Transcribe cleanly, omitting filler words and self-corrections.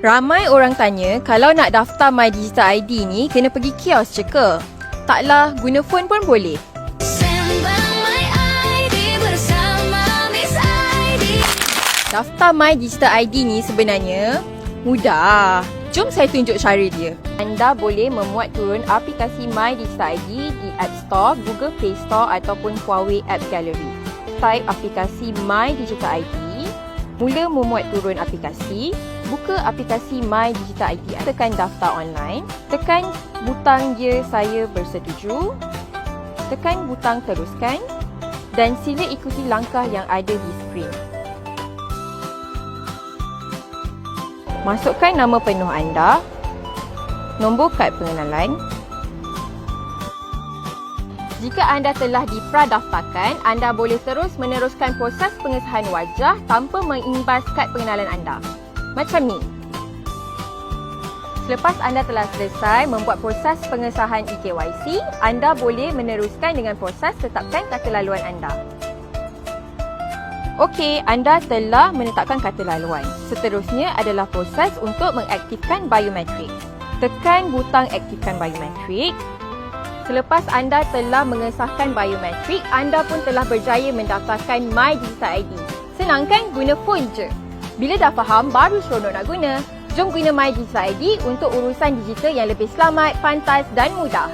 Ramai orang tanya kalau nak daftar My Digital ID ni kena pergi kios je ke? Taklah, guna phone pun boleh. Sembang My ID bersama Miss ID. Daftar My Digital ID ni sebenarnya mudah. Jom saya tunjuk cara dia. Anda boleh memuat turun aplikasi My Digital ID di App Store, Google Play Store ataupun Huawei App Gallery. Type aplikasi My Digital ID, mula memuat turun aplikasi, buka aplikasi My Digital ID, tekan daftar online, tekan butang ya saya bersetuju, tekan butang teruskan dan sila ikuti langkah yang ada di skrin. Masukkan nama penuh anda, nombor kad pengenalan. Jika anda telah dipradaftarkan, anda boleh terus meneruskan proses pengesahan wajah tanpa mengimbas kad pengenalan anda. Macam ni. Selepas anda telah selesai membuat proses pengesahan eKYC, anda boleh meneruskan dengan proses tetapkan kata laluan anda. Okey, anda telah menetapkan kata laluan. Seterusnya adalah proses untuk mengaktifkan biometrik. Tekan butang aktifkan biometrik. Selepas anda telah mengesahkan biometrik, anda pun telah berjaya mendaftarkan My Digital ID. Senang kan? Guna phone je. Bila dah faham, baru seronok nak guna. Jom guna My Digital ID untuk urusan digital yang lebih selamat, pantas dan mudah.